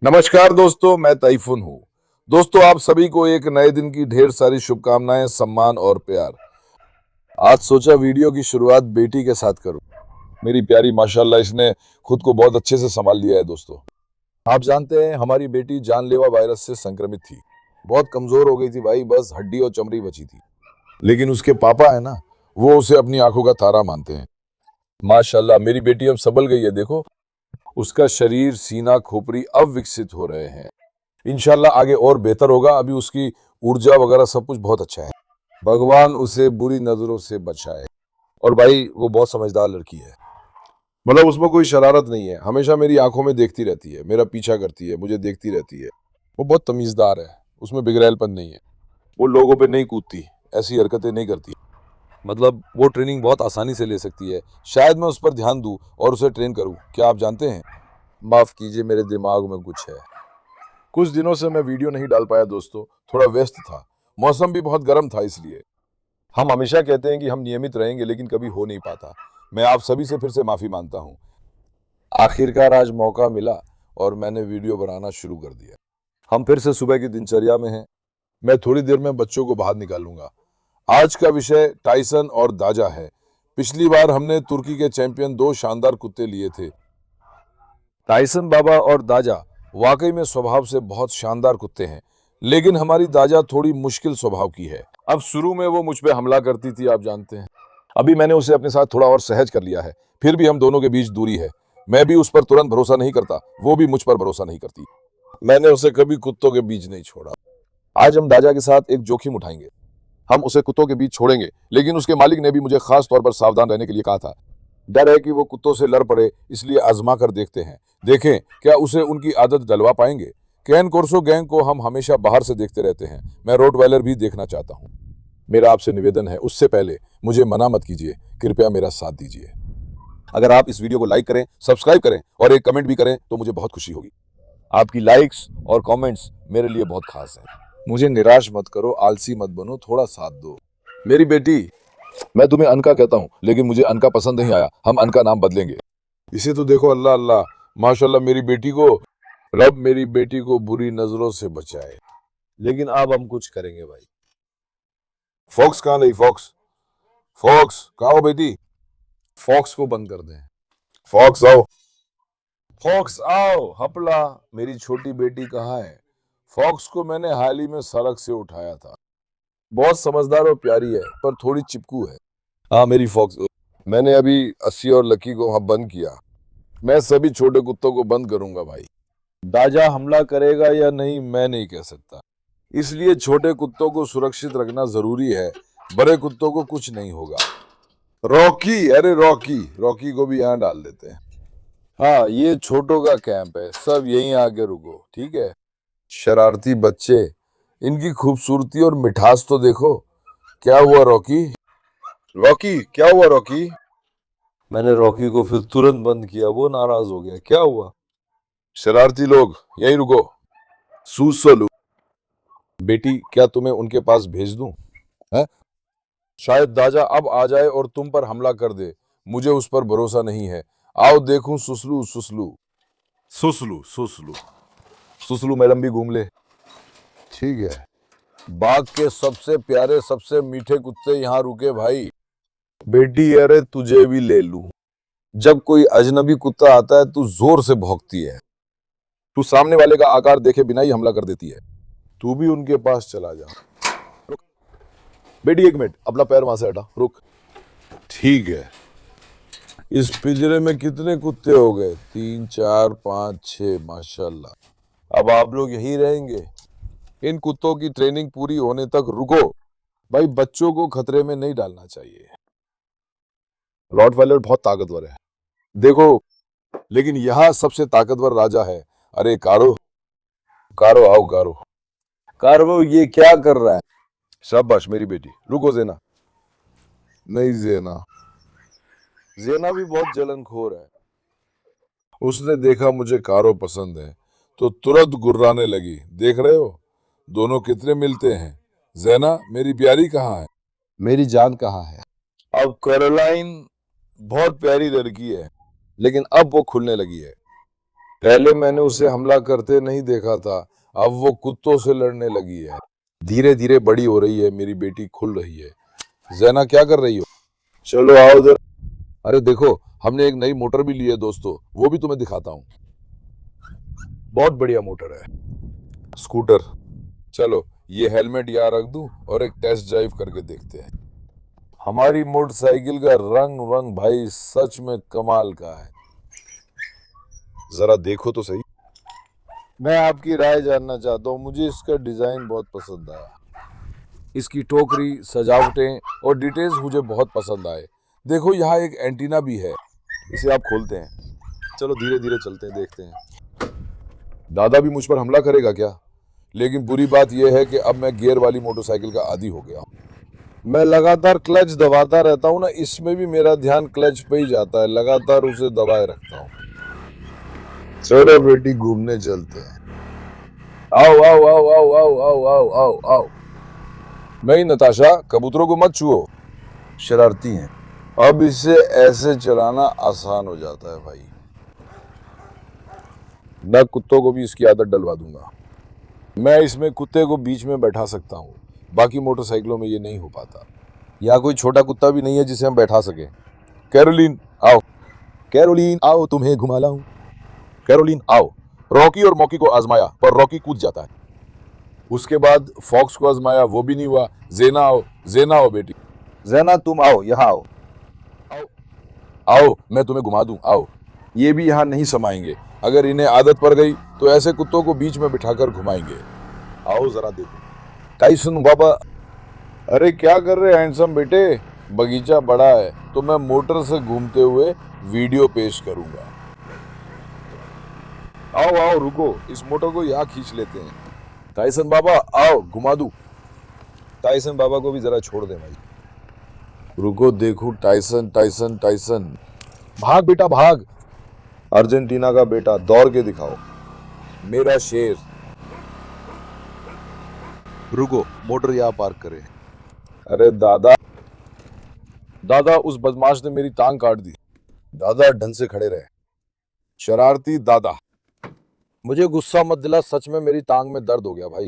नमस्कार दोस्तों, मैं तैफून हूँ। दोस्तों, आप सभी को एक नए दिन की ढेर सारी शुभकामनाएं, सम्मान और प्यार। आज सोचा वीडियो की शुरुआत बेटी के साथ करूं। मेरी प्यारी माशाल्लाह, इसने खुद को बहुत अच्छे से संभाल लिया है। दोस्तों, आप जानते हैं हमारी बेटी जानलेवा वायरस से संक्रमित थी। बहुत कमजोर हो गई थी भाई, बस हड्डी और चमड़ी बची थी। लेकिन उसके पापा है ना, वो उसे अपनी आंखों का तारा मानते हैं। माशाल्लाह, मेरी बेटी अब संभल गई है। देखो, उसका शरीर, सीना, खोपड़ी अब विकसित हो रहे हैं। इंशाल्लाह आगे और बेहतर होगा। अभी उसकी ऊर्जा वगैरह सब कुछ बहुत अच्छा है। भगवान उसे बुरी नजरों से बचाए। और भाई, वो बहुत समझदार लड़की है। मतलब उसमें कोई शरारत नहीं है। हमेशा मेरी आंखों में देखती रहती है, मेरा पीछा करती है, मुझे देखती रहती है। वो बहुत तमीजदार है, उसमें बिगड़ैलपन नहीं है। वो लोगों पे नहीं कूदती, ऐसी हरकतें नहीं करती। मतलब वो ट्रेनिंग बहुत आसानी से ले सकती है। शायद मैं उस पर ध्यान दूं और उसे ट्रेन करूं। क्या आप जानते हैं, माफ कीजिए, मेरे दिमाग में कुछ है। कुछ दिनों से मैं वीडियो नहीं डाल पाया दोस्तों, थोड़ा व्यस्त था। मौसम भी बहुत गर्म था, इसलिए। हम हमेशा कहते हैं कि हम नियमित रहेंगे, लेकिन कभी हो नहीं पाता। मैं आप सभी से फिर से माफी मांगता हूँ। आखिरकार आज मौका मिला और मैंने वीडियो बनाना शुरू कर दिया। हम फिर से सुबह की दिनचर्या में हैं। मैं थोड़ी देर में बच्चों को बाहर निकालूंगा। आज का विषय टाइसन और दाजा है। पिछली बार हमने तुर्की के चैंपियन दो शानदार कुत्ते लिए थे। टाइसन बाबा और दाजा वाकई में स्वभाव से बहुत शानदार कुत्ते हैं, लेकिन हमारी दाजा थोड़ी मुश्किल स्वभाव की है। अब शुरू में वो मुझ पे हमला करती थी, आप जानते हैं। अभी मैंने उसे अपने साथ थोड़ा और सहज कर लिया है। फिर भी हम दोनों के बीच दूरी है। मैं भी उस पर तुरंत भरोसा नहीं करता, वो भी मुझ पर भरोसा नहीं करती। मैंने उसे कभी कुत्तों के बीच नहीं छोड़ा। आज हम दाजा के साथ एक जोखिम उठाएंगे। हम उसे कुत्तों के बीच छोड़ेंगे, लेकिन उसके मालिक ने भी मुझे खास तौर पर सावधान रहने के लिए कहा था। डर है कि वो कुत्तों से लड़ पड़े, इसलिए आजमा कर देखते हैं। देखें क्या उसे उनकी आदत डलवा पाएंगे। कैन कोर्सो गैंग को हम हमेशा बाहर से देखते रहते हैं। मैं रोटवाइलर भी देखना चाहता हूँ। मेरा आपसे निवेदन है, उससे पहले मुझे मना मत कीजिए। कृपया मेरा साथ दीजिए। अगर आप इस वीडियो को लाइक करें, सब्सक्राइब करें और एक कमेंट भी करें तो मुझे बहुत खुशी होगी। आपकी लाइक्स और कमेंट्स मेरे लिए बहुत खास हैं। मुझे निराश मत करो, आलसी मत बनो, थोड़ा साथ दो। मेरी बेटी, मैं तुम्हें अनका कहता हूँ, लेकिन मुझे अनका पसंद नहीं आया। हम अनका नाम बदलेंगे। इसे तो देखो, अल्लाह अल्लाह, माशाल्लाह, मेरी बेटी को, रब मेरी बेटी को बुरी नजरों से बचाए। लेकिन अब हम कुछ करेंगे भाई। फॉक्स कहाँ नहीं? फॉक्स, फॉक्स कहाँ हो बेटी? फॉक्स को बंद कर दें। फॉक्स आओ, फॉक्स आओ। हपला, मेरी छोटी बेटी कहाँ है? फॉक्स को मैंने हाल ही में सड़क से उठाया था। बहुत समझदार और प्यारी है, पर थोड़ी चिपकू है। हाँ, मेरी फॉक्स। मैंने अभी अस्सी और लकी को वहां बंद किया। मैं सभी छोटे कुत्तों को बंद करूंगा भाई। दाजा हमला करेगा या नहीं, मैं नहीं कह सकता। इसलिए छोटे कुत्तों को सुरक्षित रखना जरूरी है। बड़े कुत्तों को कुछ नहीं होगा। रॉकी, अरे रॉकी, रॉकी को भी यहाँ डाल देते हैं। हाँ, ये छोटों का कैंप है, सब यहीं आके रुको, ठीक है? शरारती बच्चे, इनकी खूबसूरती और मिठास तो देखो। क्या हुआ रॉकी? रॉकी, क्या हुआ रॉकी? मैंने रॉकी को फिर तुरंत बंद किया, वो नाराज हो गया। क्या हुआ? शरारती लोग यहीं रुको। सूसलू, बेटी, क्या तुम्हें उनके पास भेज दूं? है? शायद दाजा अब आ जाए और तुम पर हमला कर दे। मुझे उस पर भरोसा नहीं है। आओ देखूं। सुसलू सुसलू सुसलू सुसलू सुसलू, मैडम भी घूम ले। ठीक है। बाग के सबसे प्यारे, सबसे मीठे कुत्ते यहाँ रुके भाई। बेटी, अरे तुझे भी ले लूं। जब कोई अजनबी कुत्ता आता है तू जोर से भौंकती है। तू सामने वाले का आकार देखे बिना ही हमला कर देती है। तू भी उनके पास चला जा। रुक बेटी, एक मिनट, अपना पैर वहां से हटा, रुक। ठीक है। इस पिंजरे में कितने कुत्ते हो गए? 3 4 5 6, माशाल्लाह। अब आप लोग यहीं रहेंगे। इन कुत्तों की ट्रेनिंग पूरी होने तक रुको भाई। बच्चों को खतरे में नहीं डालना चाहिए। रॉटवाइलर बहुत ताकतवर है, देखो। लेकिन यहाँ सबसे ताकतवर राजा है। अरे कारो, कारो आओ, कारो। कारो, ये क्या कर रहा है? शाबाश मेरी बेटी। रुको जेना। नहीं जेना, जेना भी बहुत जलनखोर है। उसने देखा मुझे कारो पसंद है तो तुरंत गुर्राने लगी। देख रहे हो दोनों कितने मिलते हैं। जेना, मेरी प्यारी कहाँ है? मेरी जान कहाँ है? अब कैरोलाइन बहुत प्यारी लड़की है, लेकिन अब वो खुलने लगी है। पहले मैंने उसे हमला करते नहीं देखा था, अब वो कुत्तों से लड़ने लगी है। धीरे धीरे बड़ी हो रही है मेरी बेटी, खुल रही है। जैना क्या कर रही हो? चलो आओ उधर। अरे देखो, हमने एक नई मोटर भी ली है दोस्तों, वो भी तुम्हें दिखाता हूँ। बहुत बढ़िया मोटर है। स्कूटर। चलो ये हेलमेट यहाँ रख दूं और एक टेस्ट ड्राइव करके देखते हैं। हमारी मोटरसाइकिल का रंग वंग भाई सच में कमाल का है। जरा देखो तो सही। मैं आपकी राय जानना चाहता हूँ, मुझे इसका डिजाइन बहुत पसंद आया। इसकी टोकरी, सजावटें और डिटेल्स मुझे बहुत पसंद आए। देखो यहाँ एक एंटीना भी है, इसे आप खोलते हैं। चलो धीरे धीरे चलते हैं, देखते हैं। दादा भी मुझ पर हमला करेगा क्या? लेकिन बुरी बात यह है कि अब मैं गियर वाली मोटरसाइकिल का आदी हो गया हूँ। मैं लगातार क्लच दबाता रहता हूँ ना, इसमें भी मेरा ध्यान क्लच पे ही जाता है, लगातार उसे दबाए रखता हूँ। चलो बेटी घूमने चलते हैं। आओ आओ आओ आओ आओ आओ आओ आओ आओ। नहीं नताशा, कबूतरों को मत छुओ, शरारती हैं। अब इसे ऐसे चलाना आसान हो जाता है भाई। मैं कुत्तों को भी इसकी आदत डलवा दूंगा। मैं इसमें कुत्ते को बीच में बैठा सकता हूँ, बाकी मोटरसाइकिलों में ये नहीं हो पाता। यहाँ कोई छोटा कुत्ता भी नहीं है जिसे हम बैठा सके। कैरोलिन आओ, कैरोलिन आओ, तुम्हें घुमा लाऊं। कैरोलिन आओ। रॉकी और मॉकी को आजमाया पर रॉकी कूद जाता है। उसके बाद फॉक्स को आजमाया, वो भी नहीं हुआ। जेना आओ, जेना आओ बेटी। जेना तुम आओ, यहाँ आओ। आओ आओ, मैं तुम्हें घुमा दूं, आओ। ये भी यहाँ नहीं समाएंगे, अगर इन्हें आदत पड़ गई तो ऐसे कुत्तों को बीच में बिठाकर घुमाएंगे। आओ जरा देखो। टाइसन बाबा। अरे क्या कर रहे हैं हैंडसम बेटे? बगीचा बड़ा है तो मैं मोटर से घूमते हुए वीडियो पेश करूंगा। आओ आओ रुको, इस मोटर को यहाँ खींच लेते हैं। टाइसन बाबा आओ, घुमा दूं। टाइसन बाबा को भी जरा छोड़ दे भाई। रुको देखो, टाइसन टाइसन टाइसन। भाग बेटा भाग। अर्जेंटीना का बेटा, दौड़ के दिखाओ। मेरा शेर। रुको, मोटर यहाँ पार्क करे। अरे दादा, दादा उस बदमाश ने मेरी टांग काट दी। दादा ढंग से खड़े रहे। शरारती दादा, मुझे गुस्सा मत दिला, सच में मेरी टांग में दर्द हो गया भाई।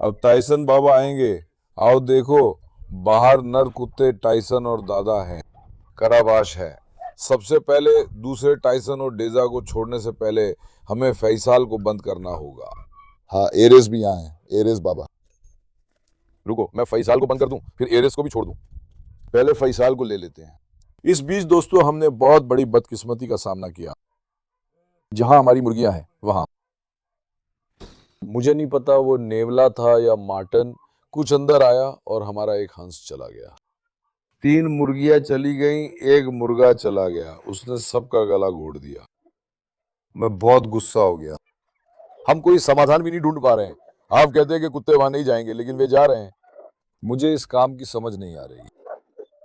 अब टाइसन बाबा आएंगे, आओ देखो। बाहर नर कुत्ते टाइसन और दादा हैं। कराबाश है। सबसे पहले दूसरे टाइसन और डेजा को छोड़ने से पहले हमें फैसाल को बंद करना होगा। हाँ, एरेस भी यहाँ है। एरेस बाबा, रुको मैं फैसाल को बंद कर दूं, फिर एरेस को भी छोड़ दूं। पहले फैसाल को ले लेते हैं। इस बीच दोस्तों हमने बहुत बड़ी बदकिस्मती का सामना किया। जहां हमारी मुर्गियां हैं वहां, मुझे नहीं पता वो नेवला था या मार्टन, कुछ अंदर आया और हमारा एक हंस चला गया। 3 मुर्गियां चली गईं, एक मुर्गा चला गया, उसने सबका गला घोट दिया। मैं बहुत गुस्सा हो गया। हम कोई समाधान भी नहीं ढूंढ पा रहे हैं। आप कहते हैं कि कुत्ते वहां नहीं जाएंगे, लेकिन वे जा रहे हैं। मुझे इस काम की समझ नहीं आ रही।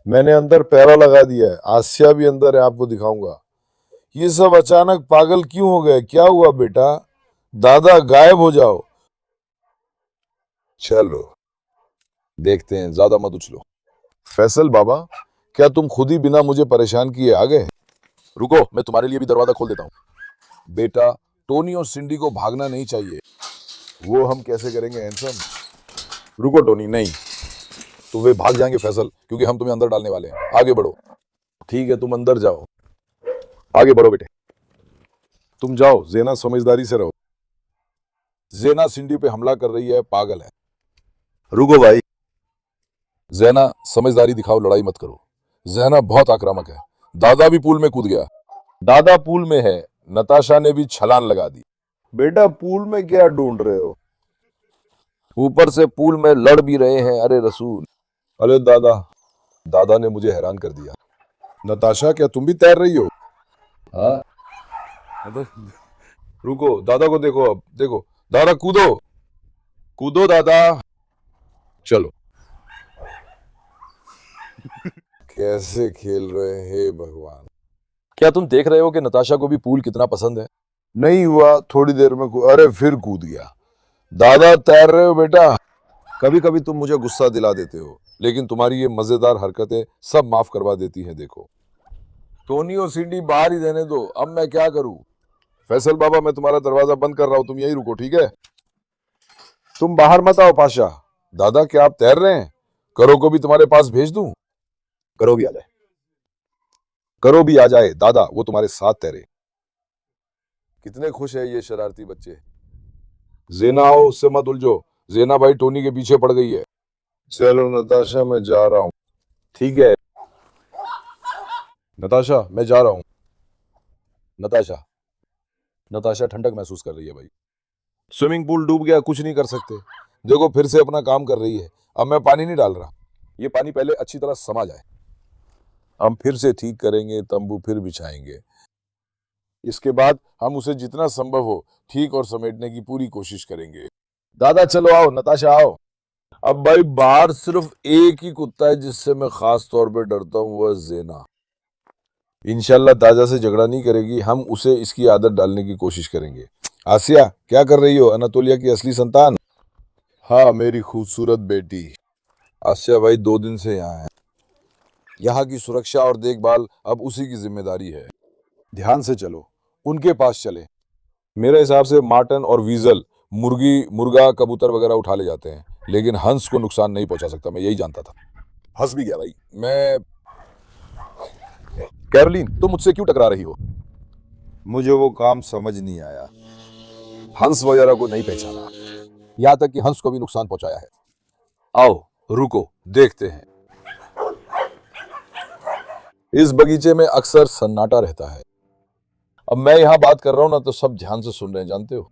मैंने अंदर पैरा लगा दिया है, आसिया भी अंदर है, आपको दिखाऊंगा। ये सब अचानक पागल क्यों हो गए? क्या हुआ बेटा? दादा गायब हो जाओ। चलो देखते हैं, ज्यादा मत उछलो। फैसल बाबा, क्या तुम खुद ही बिना मुझे परेशान किए आ गए? रुको, मैं तुम्हारे लिए भी दरवाजा खोल देता हूँ। बेटा, टोनी और सिंडी को भागना नहीं चाहिए। वो हम कैसे करेंगे हैंडसम? रुको टोनी, नहीं तो वे भाग जाएंगे फैसल, क्योंकि हम तुम्हें अंदर डालने वाले हैं। आगे बढ़ो। ठीक है, तुम अंदर जाओ। आगे बढ़ो बेटे। तुम जाओ, जेना समझदारी से रहो। जेना सिंडी पे हमला कर रही है, पागल है। रुको भाई। जैना समझदारी दिखाओ, लड़ाई मत करो। जैना बहुत आक्रामक है। दादा भी पूल में कूद गया। दादा पूल में है, नताशा ने भी छलांग लगा दी। बेटा पूल में क्या ढूंढ रहे हो? ऊपर से पूल में लड़ भी रहे हैं। अरे रसूल। अरे दादा, दादा ने मुझे हैरान कर दिया। नताशा, क्या तुम भी तैर रही हो? हाँ। रुको, दादा को देखो, अब देखो। दादा कूदो, कूदो दादा। चलो। कैसे खेल रहे हैं भगवान। क्या तुम देख रहे हो कि नताशा को भी पूल कितना पसंद है? नहीं हुआ, थोड़ी देर में अरे फिर कूद गया। दादा तैर रहे हो बेटा? कभी कभी तुम मुझे गुस्सा दिला देते हो, लेकिन तुम्हारी ये मजेदार हरकतें सब माफ करवा देती हैं। देखो, टोनी और सिंडी बाहर ही रहने दो, अब मैं क्या करूं? फैसल बाबा, मैं तुम्हारा दरवाजा बंद कर रहा हूं, तुम यहीं रुको, ठीक है? तुम बाहर मत आओ पाशा। दादा, क्या आप तैर रहे हैं? करो को भी तुम्हारे पास भेज दूं? करो भी आ जाए। करो भी आ जाए दादा, वो तुम्हारे साथ तैरे। कितने खुश है ये शरारती बच्चे। जेना आओ, उससे मत उलझो। जेना भाई टोनी के पीछे पड़ गई है। चलो नताशा, मैं जा रहा हूं। ठीक है नताशा, मैं जा रहा हूं। नताशा, नताशा ठंडक महसूस कर रही है भाई। स्विमिंग पूल डूब गया, कुछ नहीं कर सकते। देखो फिर से अपना काम कर रही है। अब मैं पानी नहीं डाल रहा, ये पानी पहले अच्छी तरह समा जाए। हम फिर से ठीक करेंगे, तंबू फिर बिछाएंगे। इसके बाद हम उसे जितना संभव हो ठीक और समेटने की पूरी कोशिश करेंगे। दादा चलो आओ, नताशा आओ। अब भाई बाहर सिर्फ एक ही कुत्ता है जिससे मैं खास तौर पे डरता हूं, वह जेना। इंशाल्लाह दादा से झगड़ा नहीं करेगी, हम उसे इसकी आदत डालने की कोशिश करेंगे। आसिया, क्या कर रही हो? अनातोलिया की असली संतान। हाँ मेरी खूबसूरत बेटी। आसिया भाई 2 दिन से यहाँ है। यहाँ की सुरक्षा और देखभाल अब उसी की जिम्मेदारी है। ध्यान से चलो, उनके पास चले। मेरे हिसाब से मार्टन और वीजल मुर्गी मुर्गा कबूतर वगैरह उठा ले जाते हैं, लेकिन हंस को नुकसान नहीं पहुंचा सकता। मैं यही जानता था। हंस भी गया भाई। मैं कैरोलिन, तुम मुझसे क्यों टकरा रही हो? मुझे वो काम समझ नहीं आया। हंस वगैरह को नहीं पहचाना, यहां तक कि हंस को भी नुकसान पहुंचाया है। आओ रुको, देखते हैं। इस बगीचे में अक्सर सन्नाटा रहता है। अब मैं यहां बात कर रहा हूं ना, तो सब ध्यान से सुन रहे हैं, जानते हो।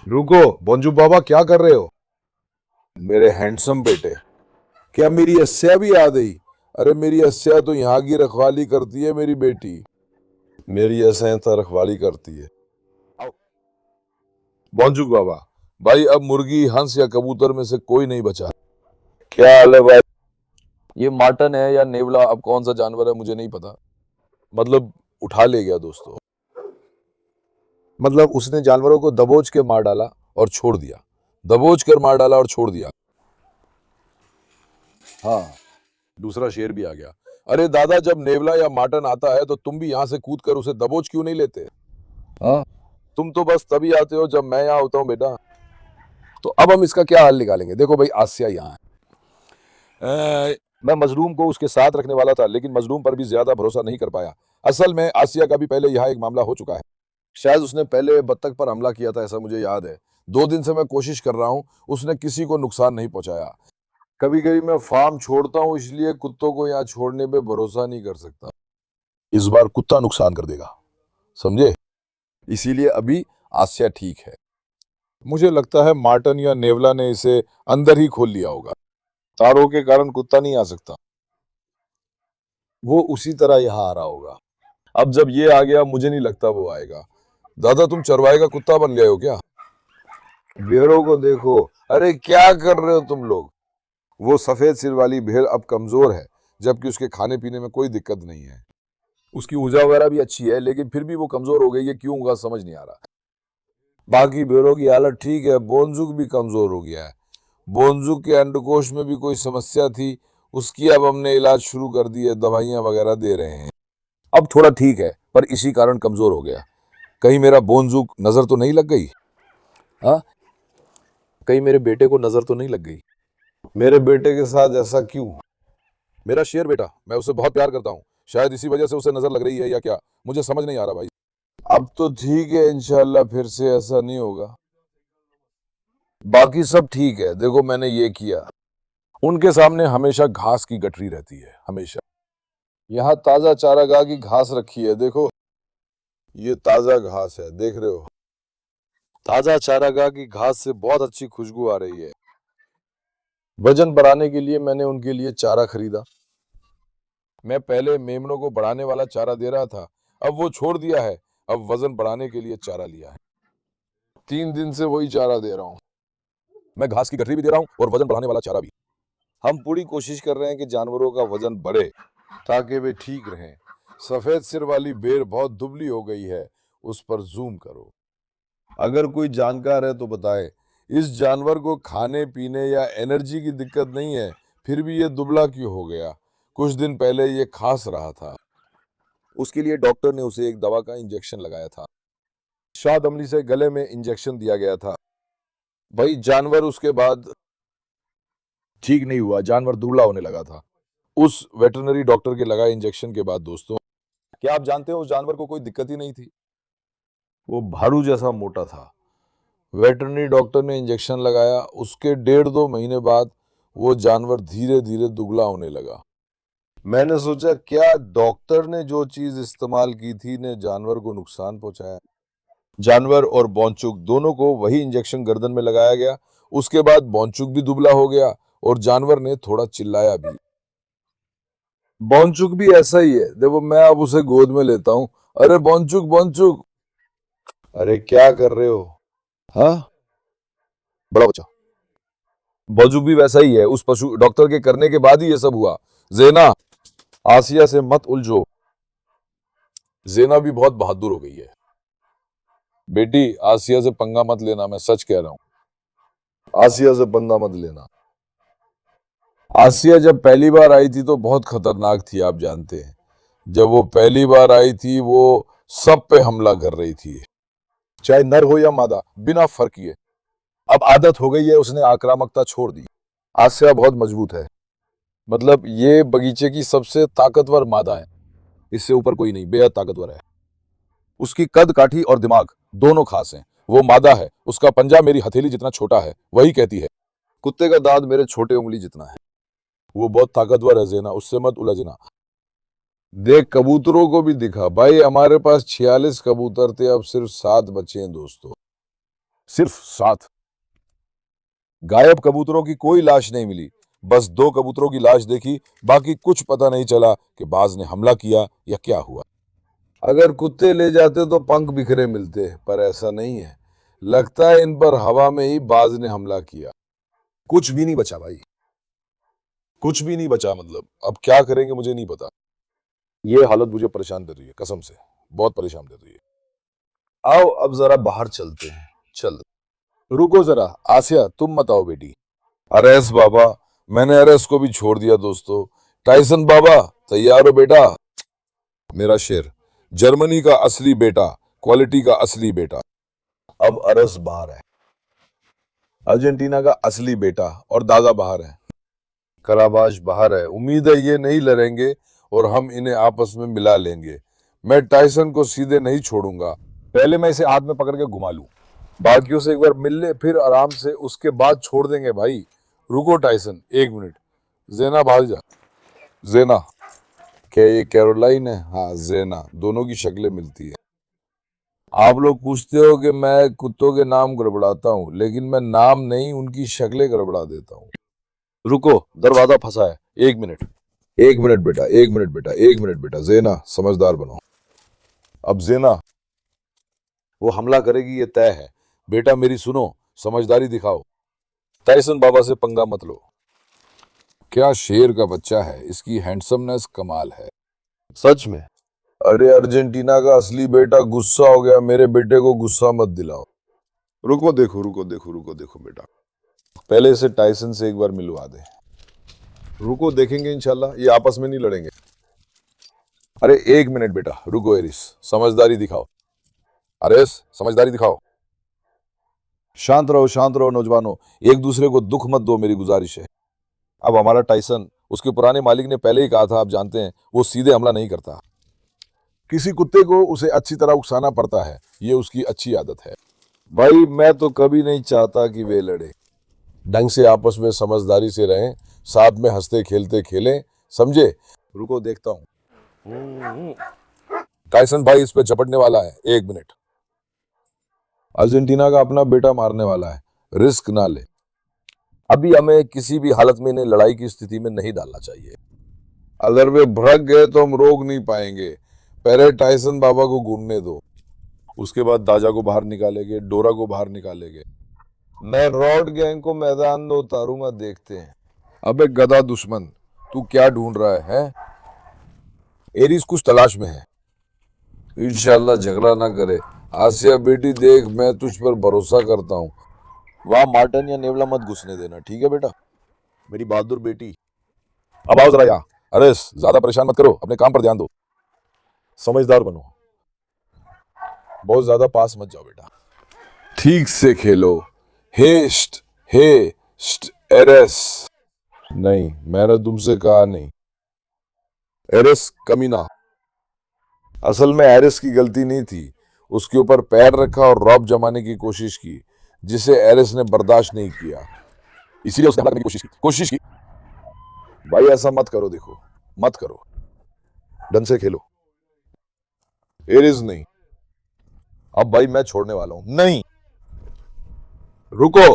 रुको बोंजू बाबा, क्या कर रहे हो? मेरे हैंडसम बेटे, क्या मेरी अस्या भी आ गई? अरे मेरी अस्या तो यहाँ की रखवाली करती है, मेरी बेटी। मेरी अस्या तो रखवाली करती है। बोंजू बाबा, भाई अब मुर्गी हंस या कबूतर में से कोई नहीं बचा। क्या हाल है भाई? ये मार्टन है या नेवला, अब कौन सा जानवर है मुझे नहीं पता। मतलब उठा ले गया दोस्तों। मतलब उसने जानवरों को दबोच के मार डाला और छोड़ दिया। दबोच कर मार डाला और छोड़ दिया। हाँ, दूसरा शेर भी आ गया। अरे दादा, जब नेवला या मार्टन आता है तो तुम भी यहाँ से कूद कर उसे दबोच क्यों नहीं लेते? हाँ, तुम तो बस तभी आते हो जब मैं यहाँ होता हूँ बेटा। तो अब हम इसका क्या हल निकालेंगे? देखो भाई, आसिया यहाँ है। मैं मजलूम को उसके साथ रखने वाला था, लेकिन मजलूम पर भी ज्यादा भरोसा नहीं कर पाया। असल में आसिया का भी पहले यहाँ एक मामला हो चुका है। शायद उसने पहले बत्तख पर हमला किया था, ऐसा मुझे याद है। 2 दिन से मैं कोशिश कर रहा हूँ, उसने किसी को नुकसान नहीं पहुंचाया। कभी कभी मैं फार्म छोड़ता हूँ, इसलिए कुत्तों को यहाँ छोड़ने पे भरोसा नहीं कर सकता। इस बार कुत्ता नुकसान कर देगा, समझे? इसीलिए अभी आसिया ठीक है। मुझे लगता है मार्टन या नेवला ने इसे अंदर ही खोल लिया होगा। तारों के कारण कुत्ता नहीं आ सकता। वो उसी तरह यहाँ आ रहा होगा। अब जब ये आ गया, मुझे नहीं लगता वो आएगा। दादा, तुम चरवाहे का कुत्ता बन गए हो क्या? भेड़ों को देखो। अरे क्या कर रहे हो तुम लोग? वो सफेद सिर वाली भेड़ अब कमजोर है, जबकि उसके खाने पीने में कोई दिक्कत नहीं है। उसकी ऊर्जा वगैरह भी अच्छी है, लेकिन फिर भी वो कमजोर हो गई है। क्यों होगा समझ नहीं आ रहा। बाकी भेड़ों की हालत ठीक है, बोनजुक भी कमजोर हो गया है। बोनजुक के अंडकोश में भी कोई समस्या थी, उसकी अब हमने इलाज शुरू कर दी है, दवाइयां वगैरह दे रहे हैं। अब थोड़ा ठीक है, पर इसी कारण कमजोर हो गया। कहीं मेरा बोनजुक नजर तो नहीं लग गई? हाँ, कहीं मेरे बेटे को नजर तो नहीं लग गई? मेरे बेटे के साथ ऐसा क्यों? मेरा शेर बेटा, मैं उसे बहुत प्यार करता हूँ। शायद इसी वजह से उसे नजर लग रही है या क्या, मुझे समझ नहीं आ रहा भाई। अब तो ठीक है, इंशाल्लाह फिर से ऐसा नहीं होगा। बाकी सब ठीक है। देखो मैंने ये किया। उनके सामने हमेशा घास की गठरी रहती है, हमेशा। यहाँ ताजा चारागाह की घास रखी है, देखो ये ताजा घास है, देख रहे हो? ताजा चारागाह की घास से बहुत अच्छी खुशबू आ रही है। वजन बढ़ाने के लिए मैंने उनके लिए चारा खरीदा। मैं पहले मेमनों को बढ़ाने वाला चारा दे रहा था, अब वो छोड़ दिया है। अब वजन बढ़ाने के लिए चारा लिया है। 3 दिन से वही चारा दे रहा हूँ। मैं घास की गठरी भी दे रहा हूँ और वजन बढ़ाने वाला चारा भी। हम पूरी कोशिश कर रहे हैं कि जानवरों का वजन बढ़े, ताकि वे ठीक रहें। सफेद सिर वाली भेड़ बहुत दुबली हो गई है, उस पर जूम करो। अगर कोई जानकार है तो बताए, इस जानवर को खाने पीने या एनर्जी की दिक्कत नहीं है, फिर भी ये दुबला क्यों हो गया? कुछ दिन पहले ये खास रहा था। उसके लिए डॉक्टर ने उसे एक दवा का इंजेक्शन लगाया था। शाद अमली से गले में इंजेक्शन दिया गया था। भाई जानवर उसके बाद ठीक नहीं हुआ, जानवर दुबला होने लगा था उस वेटरनरी डॉक्टर के लगाए इंजेक्शन के बाद। दोस्तों, क्या आप जानते हो उस जानवर को कोई दिक्कत ही नहीं थी, वो भालू जैसा मोटा था। वेटरनरी डॉक्टर ने इंजेक्शन लगाया, उसके 1.5-2 महीने बाद वो जानवर धीरे धीरे दुबला होने लगा। मैंने सोचा क्या डॉक्टर ने जो चीज इस्तेमाल की थी ने जानवर को नुकसान पहुंचाया। जानवर और बॉन्चुक दोनों को वही इंजेक्शन गर्दन में लगाया गया। उसके बाद बॉन्चुक भी दुबला हो गया और जानवर ने थोड़ा चिल्लाया भी। बॉन्चुक भी ऐसा ही है, देखो मैं अब उसे गोद में लेता हूँ। अरे बॉन्चुक बॉन्चुक, अरे क्या कर रहे हो? हाँ, बड़ा बच्चा। बॉन्चुक भी वैसा ही है, उस पशु डॉक्टर के करने के बाद ही ये सब हुआ। जेना, आसिया से मत उलझो। जेना भी बहुत बहादुर हो गई है। बेटी, आसिया से पंगा मत लेना, मैं सच कह रहा हूं। आसिया से पंगा मत लेना। आसिया जब पहली बार आई थी तो बहुत खतरनाक थी, आप जानते हैं। जब वो पहली बार आई थी वो सब पे हमला कर रही थी, चाहे नर हो या मादा, बिना फर्क किए। अब आदत हो गई है, उसने आक्रामकता छोड़ दी। आसिया बहुत मजबूत है, मतलब ये बगीचे की सबसे ताकतवर मादा है, इससे ऊपर कोई नहीं, बेहद ताकतवर है। उसकी कद काठी और दिमाग दोनों खास हैं। वो मादा है, उसका पंजा मेरी हथेली जितना छोटा है। वही कहती है कुत्ते का दांत मेरे छोटे उंगली जितना है। वो बहुत ताकतवर है जेना, उससे मत उलझना। देख कबूतरों को भी दिखा। भाई हमारे पास 46 कबूतर थे, अब सिर्फ 7 बचे हैं दोस्तों, सिर्फ 7। गायब कबूतरों की कोई लाश नहीं मिली, बस 2 कबूतरों की लाश देखी, बाकी कुछ पता नहीं चला कि बाज ने हमला किया या क्या हुआ। अगर कुत्ते ले जाते तो पंख बिखरे मिलते, पर ऐसा नहीं है। लगता है इन पर हवा में ही बाज ने हमला किया। कुछ भी नहीं बचा भाई, कुछ भी नहीं बचा। मतलब अब क्या करेंगे मुझे नहीं पता। ये हालत मुझे परेशान कर रही है, कसम से बहुत परेशान कर रही है। आओ अब जरा बाहर चलते हैं। चल, रुको जरा। आसिया तुम मत आओ बेटी। अरेस बाबा, मैंने अरेस को भी छोड़ दिया दोस्तों। टाइसन बाबा तैयार हो बेटा? मेरा शेर, जर्मनी का असली बेटा, क्वालिटी का असली बेटा। अब अरस बाहर है, अर्जेंटीना का असली बेटा, और दादा बाहर है, कराबाश बाहर है। उम्मीद है ये नहीं लड़ेंगे और हम इन्हें आपस में मिला लेंगे। मैं टाइसन को सीधे नहीं छोड़ूंगा, पहले मैं इसे हाथ में पकड़ के घुमा लूं, बाकियों से एक बार मिल ले, फिर आराम से उसके बाद छोड़ देंगे भाई। रुको टाइसन, 1 मिनट। जेना भाग जा। जेना, क्या ये कैरोलाइन है? हाँ जेना, दोनों की शक्लें मिलती है। आप लोग पूछते हो कि मैं कुत्तों के नाम गड़बड़ाता हूँ, लेकिन मैं नाम नहीं उनकी शक्लें गड़बड़ा देता हूँ। रुको, दरवाजा फंसा है, 1 मिनट। 1 मिनट बेटा, 1 मिनट बेटा, 1 मिनट बेटा। जेना समझदार बनो। अब जेना वो हमला करेगी ये तय है। बेटा मेरी सुनो, समझदारी दिखाओ। टाइसन बाबा से पंगा मत लो। क्या शेर का बच्चा है, इसकी हैंडसमनेस कमाल है सच में। अरे अर्जेंटीना का असली बेटा गुस्सा हो गया, मेरे बेटे को गुस्सा मत दिलाओ। रुको देखो, रुको देखो, रुको देखो बेटा, पहले इसे टाइसन से एक बार मिलवा दे। रुको देखेंगे, इंशाल्लाह ये आपस में नहीं लड़ेंगे। अरे 1 मिनट बेटा, रुको एरिस, समझदारी दिखाओ। अरेस समझदारी दिखाओ। शांत रहो नौजवानों, एक दूसरे को दुख मत दो, मेरी गुजारिश है। अब हमारा टाइसन, उसके पुराने मालिक ने पहले ही कहा था, आप जानते हैं, वो सीधे हमला नहीं करता। किसी कुत्ते को उसे अच्छी तरह उकसाना पड़ता है, ये उसकी अच्छी आदत है। भाई मैं तो कभी नहीं चाहता कि वे लड़े, ढंग से आपस में समझदारी से रहें, साथ में हंसते खेलते खेलें, समझे? रुको देखता हूं। टाइसन भाई इस पे झपटने वाला है, 1 मिनट। अर्जेंटीना का अपना बेटा मारने वाला है, रिस्क ना ले। अभी हमें किसी भी हालत में इन्हें लड़ाई की स्थिति में नहीं डालना चाहिए। अगर वे भड़क गए तो हम रोक नहीं पाएंगे। पहले टाइसन बाबा को घूमने दो, उसके बाद दाजा को बाहर निकालेंगे, डोरा को बाहर निकालेंगे। मैं रॉड गैंग को मैदान में उतारूंगा, देखते हैं। अबे गधा दुश्मन, तू क्या ढूंढ रहा है? एरिस कुछ तलाश में है, इंशाल्लाह झगड़ा ना करे। आसिया बेटी देख, मैं तुझ पर भरोसा करता हूँ, वहां मार्टिन या नेवला मत घुसने देना, ठीक है बेटा मेरी बहादुर बेटी। अब आओ जरा यहाँ। अरे ज्यादा परेशान मत करो, अपने काम पर ध्यान दो। समझदार बनो, बहुत ज्यादा पास मत जाओ बेटा, ठीक से खेलो। हेस्ट, हेस्ट, एरेस। नहीं, मैंने तुमसे कहा नहीं। एरेस कमीना। असल में एरिस की गलती नहीं थी, उसके ऊपर पैर रखा और रॉब जमाने की कोशिश की, जिसे एरिस ने बर्दाश्त नहीं किया, इसीलिए उसने हमला करने की कोशिश की। भाई ऐसा मत करो, देखो मत करो, ढंग से खेलो। एरिस नहीं, अब भाई मैं छोड़ने वाला हूं। नहीं, रुको,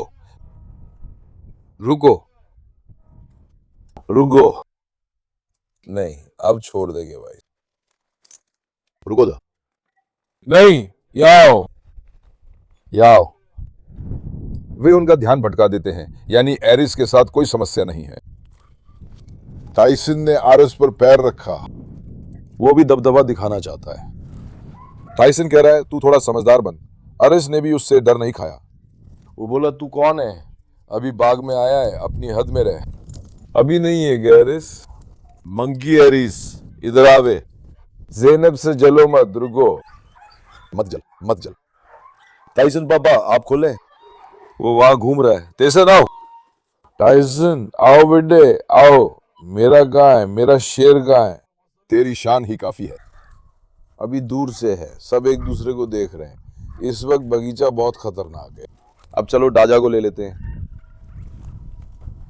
रुको, रुको। नहीं, अब छोड़ देंगे भाई। रुको तो। नहीं, याओ, याओ। वे उनका ध्यान भटका देते हैं, यानी एरिस के साथ कोई समस्या नहीं है। टाइसन ने आरएस पर पैर रखा, वो भी दबदबा दिखाना चाहता है। टाइसन कह रहा है तू थोड़ा समझदार बन। एरिस ने भी उससे डर नहीं खाया। वो बोला तू कौन है, अभी बाग में आया है, अपनी हद में रह। अभी नहीं है गैरिस। मंकी एरिस, इधर आवे। ज़ैनब से जलो मत, रुको। मत जल, मत जल। टाइसन पापा आप खोले, वो वहां घूम रहा है। टाइसन आओ, टाइसन आओ बेटे आओ। मेरा कहाँ है, मेरा शेर कहाँ है? तेरी शान ही काफी है। अभी दूर से है, सब एक दूसरे को देख रहे हैं। इस वक्त बगीचा बहुत खतरनाक है। अब चलो दाजा को ले लेते हैं।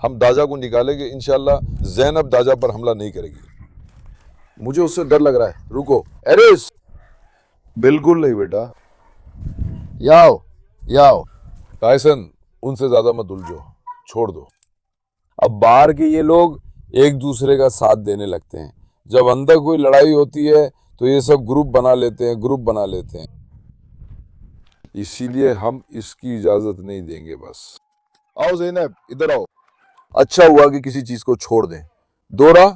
हम दाजा को निकालेंगे इंशाल्लाह। ज़ैनब दाजा पर हमला नहीं करेगी, मुझे उससे डर लग रहा है। रुको एरिस। बिल्कुल नहीं बेटा, याओ, याओ। टाइसन उनसे ज्यादा मत उलझो, छोड़ दो। अब बाहर के ये लोग एक दूसरे का साथ देने लगते हैं। जब अंदर कोई लड़ाई होती है तो ये सब ग्रुप बना लेते हैं, ग्रुप बना लेते हैं। इसीलिए हम इसकी इजाजत नहीं देंगे। बस आओ ज़ैनब, इधर आओ। अच्छा हुआ कि किसी चीज को छोड़ दें। डोरा,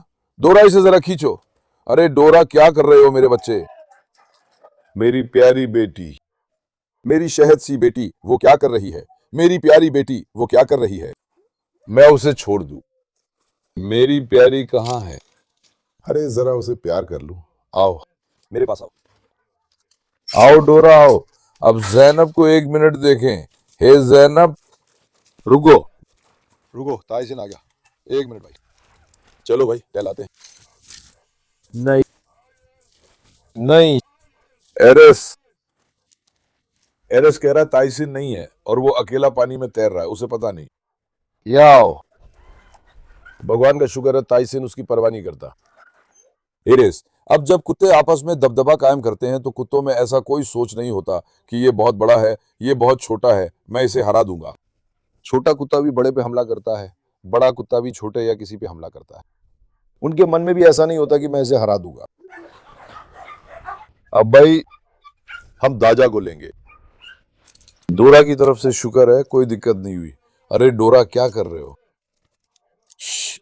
डोरा इसे जरा खींचो। अरे डोरा क्या कर रहे हो मेरे बच्चे? मेरी प्यारी बेटी, मेरी शहद सी बेटी, वो क्या कर रही है? मेरी प्यारी बेटी, वो क्या कर रही है? मैं उसे छोड़ दूं? मेरी प्यारी कहाँ है? अरे जरा उसे प्यार कर लूं। आओ मेरे पास आओ। आओ डोरा आओ। अब ज़ैनब को 1 मिनट देखें। हे ज़ैनब। रुको, रुको, ताइसन आ गया। 1 मिनट भाई, चलो भाई टहलाते हैं। नहीं, नहीं। एरिस, एरिस कह रहा है ताइसन नहीं है और वो अकेला पानी में तैर रहा है, उसे पता नहीं। याओ, भगवान का शुक्र है ताइसन उसकी परवाह नहीं करता। एरिस, अब जब कुत्ते आपस में दबदबा कायम करते हैं तो कुत्तों में ऐसा कोई सोच नहीं होता कि ये बहुत बड़ा है, ये बहुत छोटा है, मैं इसे हरा दूंगा। छोटा कुत्ता भी बड़े पे हमला करता है, बड़ा कुत्ता भी छोटे या किसी पे हमला करता है। उनके मन में भी ऐसा नहीं होता कि मैं इसे हरा दूंगा। अब भाई हम दाजा को लेंगे। डोरा की तरफ से शुक्र है कोई दिक्कत नहीं हुई। अरे डोरा क्या कर रहे हो?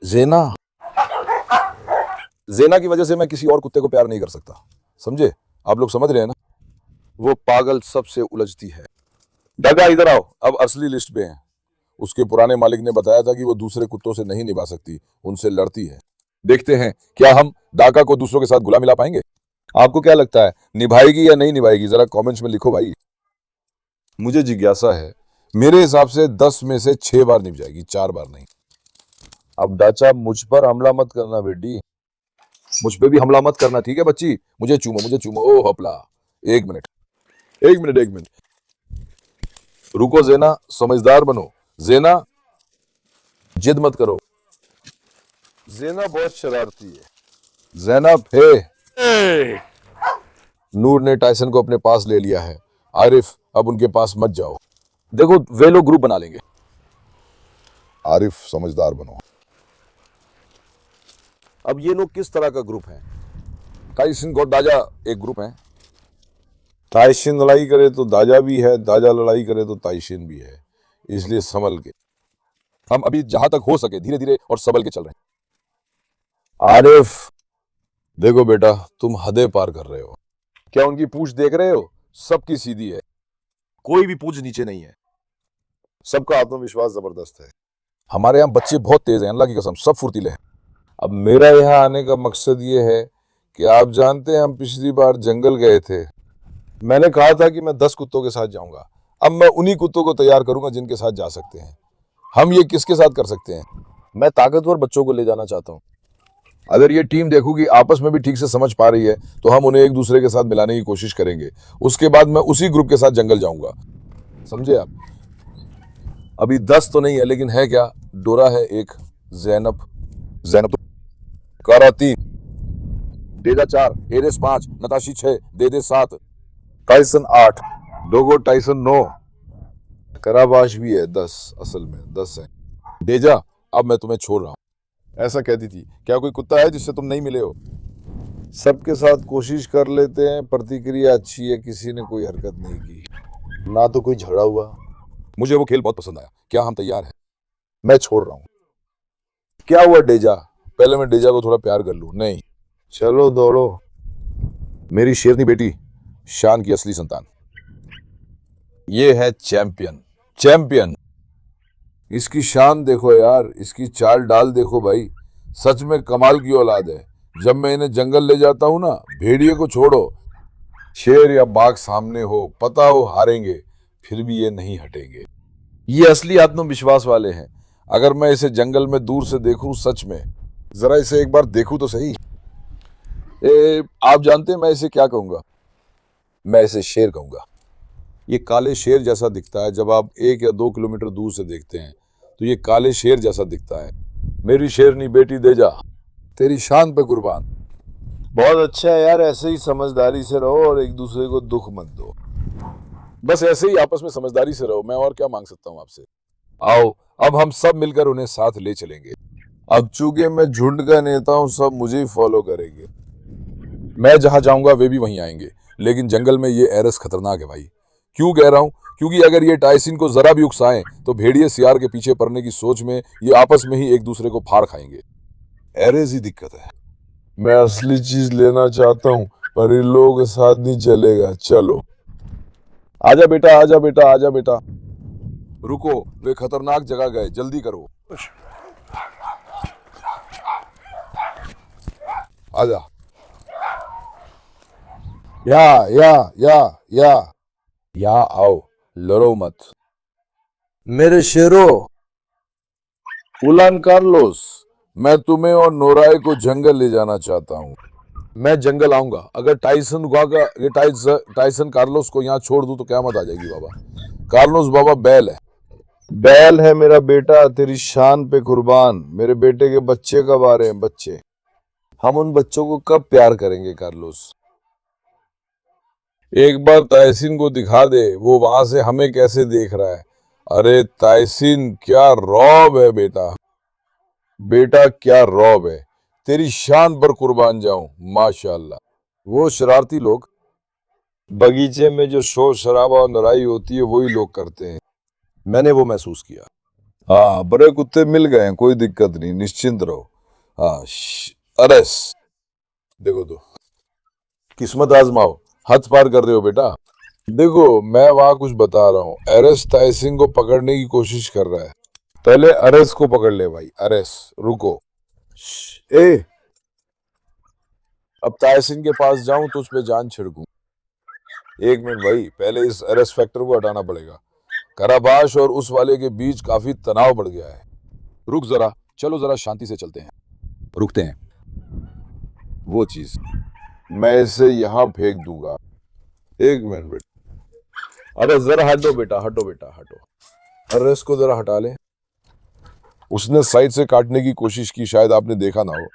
ज़ेना, ज़ेना की वजह से मैं किसी और कुत्ते को प्यार नहीं कर सकता, समझे? आप लोग समझ रहे हैं ना? वो पागल सबसे उलझती है। डगा इधर आओ, अब असली लिस्ट पे है। उसके पुराने मालिक ने बताया था कि वो दूसरे कुत्तों से नहीं निभा सकती, उनसे लड़ती है। देखते हैं क्या हम डाका को दूसरों के साथ घुला मिला पाएंगे। आपको क्या लगता है, निभाएगी या नहीं निभाएगी? जरा कमेंट्स में लिखो भाई, मुझे जिज्ञासा है। मेरे हिसाब से 10 में से 6 बार निभ जाएगी, 4 बार नहीं। अब डाचा मुझ पर हमला मत करना बेटी, मुझ पे भी हमला मत करना, ठीक है बच्ची? मुझे चूमो, मुझे चूमो। ओ हपला, 1 मिनट, 1 मिनट, 1 मिनट। रुको ज़ेना, समझदार बनो। ज़ेना, जिद मत करो। ज़ेना बहुत शरारती है। ज़ैनब, हे। नूर ने टाइसन को अपने पास ले लिया है। आरिफ, अब उनके पास मत जाओ। देखो वे लोग ग्रुप बना लेंगे। आरिफ समझदार बनो। अब ये लोग किस तरह का ग्रुप है? टाइसन और दाजा एक ग्रुप है। टाइसन लड़ाई करे तो दाजा भी है, दाजा लड़ाई करे तो टाइसन भी है, इसलिए संभल के। हम अभी जहां तक हो सके धीरे धीरे और संभल के चल रहे हैं। आरिफ, देखो बेटा तुम हदें पार कर रहे हो। क्या उनकी पूंछ देख रहे हो? सबकी सीधी है, कोई भी पूंछ नीचे नहीं है। सबका आत्मविश्वास जबरदस्त है। हमारे यहाँ बच्चे बहुत तेज हैं, अल्लाह की कसम, सब फुर्तीले हैं। अब मेरा यहाँ आने का मकसद ये है क्या आप जानते हैं हम पिछली बार जंगल गए थे। मैंने कहा था कि मैं 10 कुत्तों के साथ जाऊंगा। अब मैं उन्हीं कुत्तों को तैयार करूंगा जिनके साथ जा सकते हैं। हम ये किसके साथ कर सकते हैं? मैं ताकतवर बच्चों को ले जाना चाहता हूँ। अगर ये टीम देखूगी आपस में भी ठीक से समझ पा रही है तो हम उन्हें एक दूसरे के साथ मिलाने की कोशिश करेंगे। उसके बाद मैं उसी ग्रुप के साथ जंगल जाऊंगा। समझे आप? अभी 10 तो नहीं है, लेकिन है क्या? डोरा है एक, जैनब तो, कारा 3, डेजा 4, एरेस 5, नताशी 6, देदे 7, टाइसन 8, डोगो टाइसन 9, कराबाश भी है 10। असल में 10 है। डेजा, अब मैं तुम्हें छोड़ रहा हूं। ऐसा कहती थी। क्या कोई कुत्ता है जिससे तुम नहीं मिले हो? सबके साथ कोशिश कर लेते हैं। प्रतिक्रिया अच्छी है, किसी ने कोई हरकत नहीं की, ना तो कोई झगड़ा हुआ। मुझे वो खेल बहुत पसंद आया। क्या हम तैयार हैं? मैं छोड़ रहा हूं। क्या हुआ डेजा? पहले मैं डेजा को थोड़ा प्यार कर लूं। नहीं, चलो दौड़ो। मेरी शेरनी बेटी, शान की असली संतान। ये है चैंपियन। इसकी शान देखो यार, इसकी चाल डाल देखो भाई। सच में कमाल की औलाद है। जब मैं इन्हें जंगल ले जाता हूं ना, भेड़िए को छोड़ो, शेर या बाघ सामने हो, पता हो हारेंगे, फिर भी ये नहीं हटेंगे। ये असली आत्मविश्वास वाले हैं। अगर मैं इसे जंगल में दूर से देखूं, सच में, जरा इसे एक बार देखूं तो सही। आप जानते हैं मैं इसे क्या कहूंगा? मैं इसे शेर कहूंगा। ये काले शेर जैसा दिखता है। जब आप 1 या 2 किलोमीटर दूर से देखते हैं तो ये काले शेर जैसा दिखता है। मेरी शेरनी बेटी देजा, तेरी शान पे कुर्बान। बहुत अच्छा है यार, ऐसे ही समझदारी से रहो और एक दूसरे को दुख मत दो। बस ऐसे ही आपस में समझदारी से रहो। मैं और क्या मांग सकता हूँ आपसे? आओ, अब हम सब मिलकर उन्हें साथ ले चलेंगे। अब चूंकि मैं झुंड का नेता हूँ, सब मुझे ही फॉलो करेंगे। मैं जहां जाऊंगा वे भी वहीं आएंगे। लेकिन जंगल में ये एरस खतरनाक है भाई। क्यों कह रहा हूं? क्योंकि अगर ये टाइसिन को जरा भी उकसाएं तो भेड़िए सियार के पीछे पड़ने की सोच में ये आपस में ही एक दूसरे को फाड़ खाएंगे। एरस ही दिक्कत है। मैं असली चीज लेना चाहता हूं, पर इन लोगों के साथ नहीं चलेगा। चलो, आजा बेटा, आजा बेटा, आजा बेटा। रुको, वे खतरनाक जगह गए, जल्दी करो। आजा। या आओ, लड़ो मत मेरे शेरों। उलान कार्लोस, मैं तुम्हें और नोराई को जंगल ले जाना चाहता हूँ। मैं जंगल आऊंगा। अगर टाइसन कार्लोस को यहाँ छोड़ दूं तो क़यामत आ जाएगी बाबा। कार्लोस बाबा बैल है मेरा बेटा, तेरी शान पे कुर्बान। मेरे बेटे के बच्चे कब आ रहे हैं? बच्चे, हम उन बच्चों को कब प्यार करेंगे कार्लोस? एक बार ताइसिन को दिखा दे, वो वहां से हमें कैसे देख रहा है। अरे ताइसिन, क्या रौब है बेटा। बेटा क्या रौब है। तेरी शान पर कुर्बान जाऊं। माशाल्लाह। वो शरारती लोग, बगीचे में जो शोर शराबा और लड़ाई होती है वही लोग करते हैं। मैंने वो महसूस किया। हाँ, बड़े कुत्ते मिल गए हैं, कोई दिक्कत नहीं, निश्चिंत रहो। हाँ, अरेस देखो तो, किस्मत आजमाओ। हद पार कर रहे हो बेटा। देखो, मैं वहां कुछ बता रहा हूँ। एरेस ताइसिन को पकड़ने की कोशिश कर रहा है। पहले अरेस को पकड़ ले भाई। अरेस, रुको। ए, अब ताइसिन के पास जाऊं तो उस पे जान छिड़कूं। 1 मिनट भाई, पहले इस अरेस फैक्टर को हटाना पड़ेगा। कराबाश और उस वाले के बीच काफी तनाव बढ़ गया है। रुक जरा, चलो जरा शांति से चलते हैं। रुकते हैं। वो चीज मैं इसे यहां फेंक दूंगा। 1 मिनट बेटा। अरे जरा हटो बेटा, हटो बेटा, हटो। अरे इसको जरा हटा ले। उसने साइड से काटने की कोशिश की, शायद आपने देखा ना हो।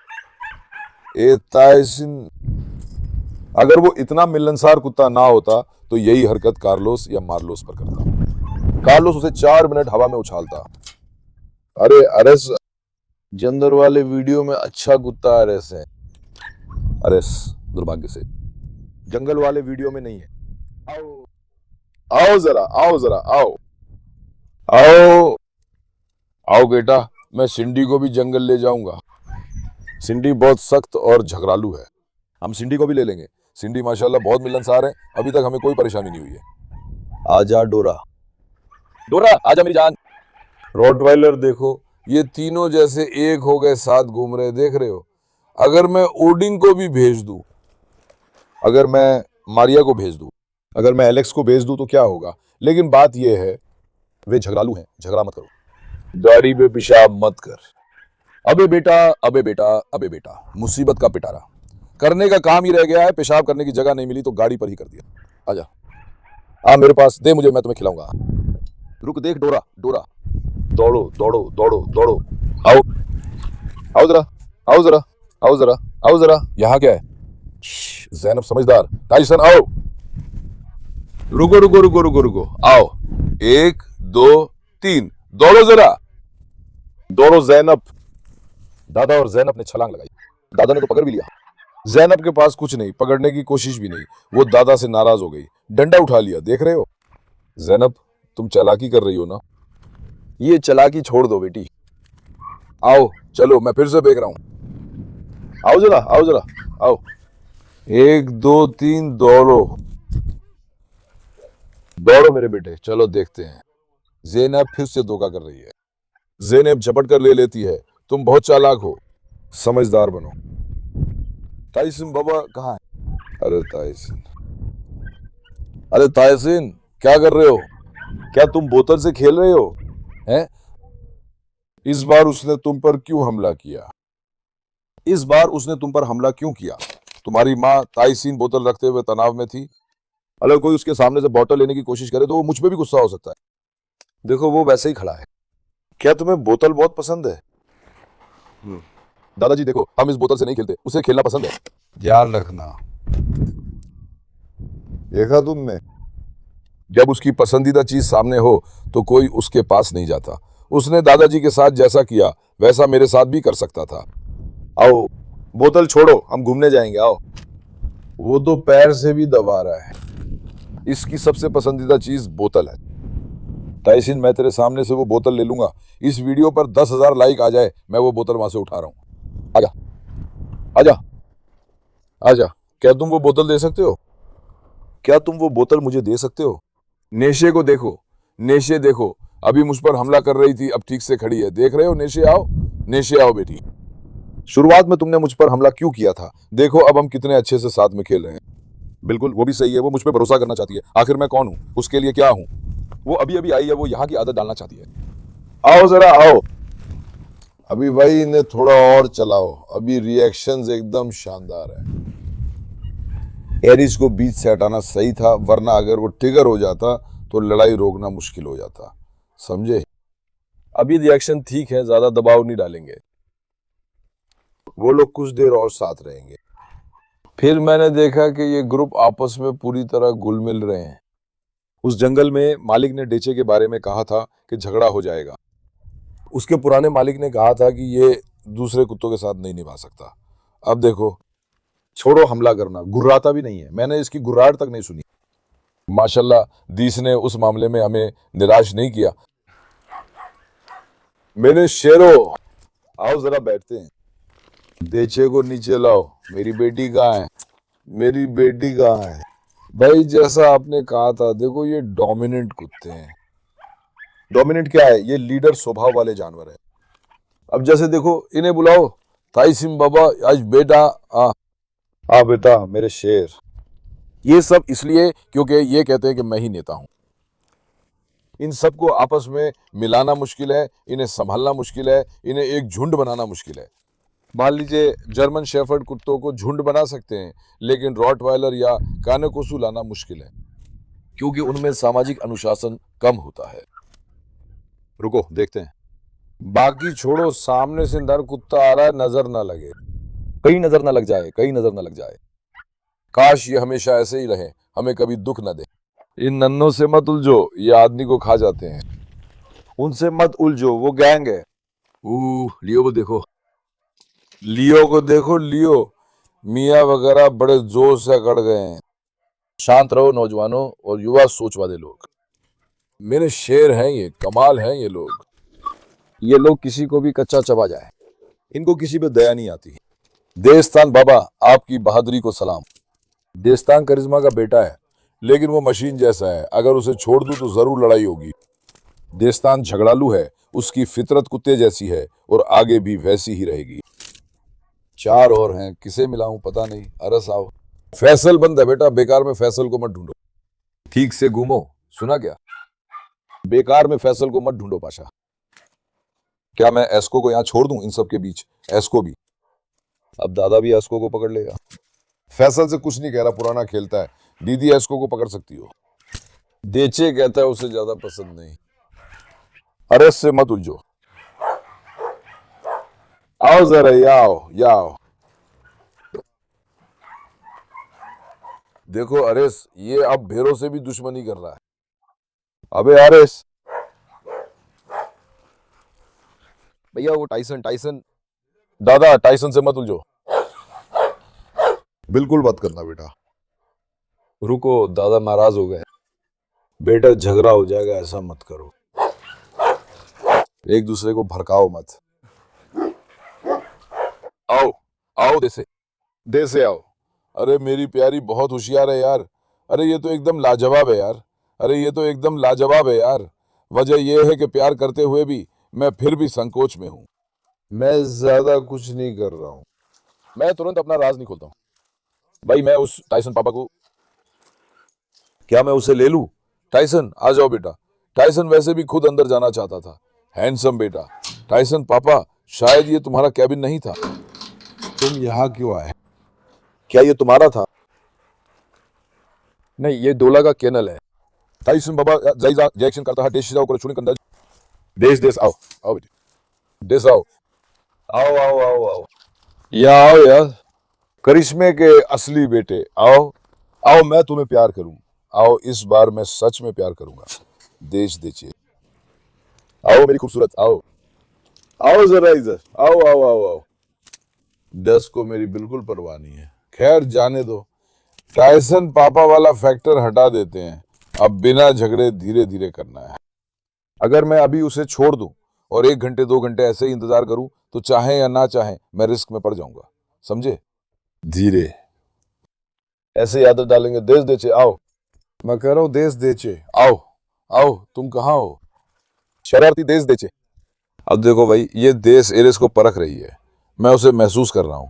ताइसिन, अगर वो इतना मिलनसार कुत्ता ना होता तो यही हरकत कार्लोस या मार्लोस पर करता। कार्लोस उसे 4 मिनट हवा में उछालता। अरे अरेस, जंदर वाले वीडियो में अच्छा कुत्ता अरेस है। अरेस दुर्भाग्य से जंगल वाले वीडियो में नहीं है। आओ जरा, आओ जरा, आओ आओ आओ बेटा। मैं सिंडी को भी जंगल ले जाऊंगा। सिंडी बहुत सख्त और झगड़ालू है। हम सिंडी को भी ले लेंगे। सिंडी माशाल्लाह बहुत मिलनसार है। अभी तक हमें कोई परेशानी नहीं हुई है। आजा डोरा, डोरा आजा मेरी जान। रॉटवाइलर देखो, ये तीनों जैसे एक हो गए, साथ घूम रहे, देख रहे हो। अगर मैं ओडिंग को भी भेज दूं, अगर मैं मारिया को भेज दूं, अगर मैं एलेक्स को भेज दूं तो क्या होगा? लेकिन बात यह है, वे झगड़ालू हैं, झगड़ा मत करो। गाड़ी पे पेशाब मत कर। अबे बेटा, अबे बेटा, अबे बेटा, मुसीबत का पिटारा। करने का काम ही रह गया है, पेशाब करने की जगह नहीं मिली तो गाड़ी पर ही कर दिया। आजा, आ मेरे पास दे, मुझे, मैं तुम्हें खिलाऊंगा। रुक, देख डोरा, डोरा। दौड़ो दौड़ो दौड़ो दौड़ो। आओ आओ जरा, आओ जरा, आओ जरा, आओ जरा। यहाँ क्या है? जैनब समझदार। टाइसन आओ। रुको रुको रुको रुको रुको, आओ। 1 2 3, दौड़ो जरा, दौड़ो जैनब। दादा और जैनब ने छलांग लगाई। दादा ने तो पकड़ भी लिया। जैनब के पास कुछ नहीं, पकड़ने की कोशिश भी नहीं। वो दादा से नाराज हो गई, डंडा उठा लिया। देख रहे हो जैनब, तुम चालाकी कर रही हो ना? ये चालाकी छोड़ दो बेटी। आओ चलो, मैं फिर से फेंक रहा हूं। आओ जरा, आओ जरा, आओ। 1 2 3, दौड़ो दौड़ो मेरे बेटे, चलो देखते हैं। ज़ैनब फिर से धोखा कर रही है। ज़ैनब झपट कर ले लेती है। तुम बहुत चालाक हो, समझदार बनो। ताइसिन बाबा कहाँ है? अरे ताइसिन, अरे ताइसिन, क्या कर रहे हो? क्या तुम बोतल से खेल रहे हो? हैं? इस बार उसने तुम पर क्यों हमला किया? इस बार उसने तुम पर हमला क्यों किया? तुम्हारी माँ ताइसिन बोतल रखते हुए तनाव में थी। अगर कोई उसके सामने से बोतल लेने की कोशिश करे तो वो मुझ पे भी गुस्सा हो सकता है। देखो, वो वैसे ही खड़ा है। क्या तुम्हें बोतल बहुत पसंद है? दादाजी देखो, हम इस बोतल से नहीं खेलते, उसे खेलना पसंद है। ध्यान रखना। देखा तुमने, जब उसकी पसंदीदा चीज सामने हो तो कोई उसके पास नहीं जाता। उसने दादाजी के साथ जैसा किया वैसा मेरे साथ भी कर सकता था। आओ, बोतल छोड़ो, हम घूमने जाएंगे, आओ। वो तो पैर से भी दबा रहा है। इसकी सबसे पसंदीदा चीज बोतल है। ताइसिन, मैं तेरे सामने से वो बोतल ले लूंगा। इस वीडियो पर 10,000 लाइक आ जाए, मैं वो बोतल वहां से उठा रहा हूं। आजा, आजा, आजा। क्या तुम वो बोतल दे सकते हो? क्या तुम वो बोतल मुझे दे सकते हो? नेशे को देखो, नेशे देखो, अभी मुझ पर हमला कर रही थी, अब ठीक से खड़ी है। देख रहे हो? नेशे आओ, नेशे आओ बेटी। शुरुआत में तुमने मुझ पर हमला क्यों किया था? देखो अब हम कितने अच्छे से साथ में खेल रहे हैं। बिल्कुल, वो भी सही है। वो मुझ पर भरोसा करना चाहती है। आखिर मैं कौन हूं, उसके लिए क्या हूं? वो अभी अभी आई है, वो यहाँ की आदत डालना चाहती है। आओ जरा, आओ। अभी भाई इन्हें थोड़ा और चलाओ, अभी रिएक्शंस एकदम शानदार है। एरिस को बीच से हटाना सही था, वरना अगर वो ट्रिगर हो जाता तो लड़ाई रोकना मुश्किल हो जाता, समझे? अभी रिएक्शन ठीक है, ज्यादा दबाव नहीं डालेंगे। वो लोग कुछ देर और साथ रहेंगे। फिर मैंने देखा कि ये ग्रुप आपस में पूरी तरह घुल मिल रहे हैं। उस जंगल में मालिक ने डेचे के बारे में कहा था कि झगड़ा हो जाएगा। उसके पुराने मालिक ने कहा था कि ये दूसरे कुत्तों के साथ नहीं निभा सकता। अब देखो, छोड़ो हमला करना, गुर्राता भी नहीं है। मैंने इसकी गुर्राहट तक नहीं सुनी। माशाल्लाह, दीस ने उस मामले में हमें निराश नहीं किया। मैंने शेरो, आओ जरा बैठते हैं। देचे को नीचे लाओ। मेरी बेटी कहाँ है? मेरी बेटी कहाँ है? भाई जैसा आपने कहा था, देखो ये डोमिनेंट कुत्ते हैं। डोमिनेंट क्या है? ये लीडर स्वभाव वाले जानवर है। अब जैसे देखो, इन्हें बुलाओ। ताइसिन बाबा, आज बेटा आ बेटा, मेरे शेर। ये सब इसलिए क्योंकि ये कहते हैं कि मैं ही नेता हूं। इन सबको आपस में मिलाना मुश्किल है, इन्हें संभालना मुश्किल है, इन्हें एक झुंड बनाना मुश्किल है। मान लीजिए जर्मन शेफर्ड कुत्तों को झुंड बना सकते हैं, लेकिन रॉटवाइलर या कानेकोसू लाना मुश्किल है, क्योंकि उनमें सामाजिक अनुशासन कम होता है। रुको, देखते हैं। बाकी छोड़ो, सामने से नर कुत्ता आ रहा है, नजर ना लगे। कहीं नजर ना लग जाए, कहीं नजर ना लग जाए। काश ये हमेशा ऐसे ही रहे, हमें कभी दुख न दे। इन नन्नों से मत उलझो, ये आदमी को खा जाते हैं। उनसे मत उलझो, वो गैंग है। लियो को देखो, लियो को देखो, लियो। मियाँ वगैरह बड़े जोर से अकड़ गए हैं। शांत रहो नौजवानों और युवा सोच वाले लोग। मेरे शेर हैं ये, कमाल हैं ये लोग। ये लोग किसी को भी कच्चा चबा जाए, इनको किसी पे दया नहीं आती। देस्तान बाबा, आपकी बहादुरी को सलाम। देस्तान करिश्मा का बेटा है, लेकिन वो मशीन जैसा है। अगर उसे छोड़ दूं तो जरूर लड़ाई होगी। देस्तान झगड़ालू है, उसकी फितरत कुत्ते जैसी है और आगे भी वैसी ही रहेगी। 4 और हैं, किसे मिलाऊं पता नहीं। अरस आओ। फैसल बंद है बेटा, बेकार में फैसल को मत ढूंढो। ठीक से घूमो, सुना क्या? बेकार में फैसल को मत ढूंढो पाशा। क्या मैं एस्को को यहाँ छोड़ दूं इन सब के बीच? एस्को भी, अब दादा भी एस्को को पकड़ लेगा। फैसल से कुछ नहीं कह रहा, पुराना खेलता है। दीदी एस्को को पकड़ सकती हो। देचे कहता है उसे ज्यादा पसंद नहीं। अरस से मत उलझो। आओ जरा, या आओ। देखो अरेस, ये अब भेड़ों से भी दुश्मनी कर रहा है। अबे अरेस, भैया वो टाइसन। दादा टाइसन से मत उलझो। बिल्कुल मत करना बेटा। रुको, दादा नाराज हो गए। बेटा झगड़ा हो जाएगा, ऐसा मत करो। एक दूसरे को भड़काओ मत। आओ आओ, दे से आओ। अरे मेरी प्यारी बहुत होशियार है यार। अरे ये तो एकदम लाजवाब है यार। अरे ये तो एकदम लाजवाब है यार। वजह यह है कि प्यार करते हुए भी मैं फिर भी संकोच में हूं। मैं ज्यादा कुछ नहीं कर रहा हूं। मैं तुरंत अपना राज नहीं खोलता हूं। भाई मैं उस टाइसन पापा को, क्या मैं उसे ले लूं? टाइसन आ जाओ बेटा। टाइसन वैसे भी खुद अंदर जाना चाहता था। हैंडसम बेटा। टाइसन पापा, शायद ये तुम्हारा कैबिन नहीं था। तुम यहाँ क्यों आए? क्या ये तुम्हारा था? नहीं, ये डोला का केनल है। टाइसन बाबा जाइजा जैक्शन करता है देश जाओ कर चुनी कंदा। देश आओ। आओ बेटे, देश आओ। आओ। या आओ यार, करिश्मे के असली बेटे आओ। आओ मैं तुम्हें प्यार करूं। आओ इस बार मैं सच में प्यार करूंगा। देश देचे। आओ मेरी खूबसूरत, आओ। आओ जरा इधर, आओ। दस को मेरी बिल्कुल परवाह नहीं है। खैर जाने दो। टाइसन पापा वाला फैक्टर हटा देते हैं। अब बिना झगड़े धीरे धीरे करना है। अगर मैं अभी उसे छोड़ दूं और 1 घंटे 2 घंटे ऐसे ही इंतजार करूं तो चाहे या ना चाहे मैं रिस्क में पड़ जाऊंगा, समझे? धीरे ऐसे आदत डालेंगे। देश देचे आओ। मैं कह रहा हूं देश देचे आओ। तुम कहां हो शरारती देश देचे? अब देखो भाई, ये देश एरिस को परख रही है। मैं उसे महसूस कर रहा हूं।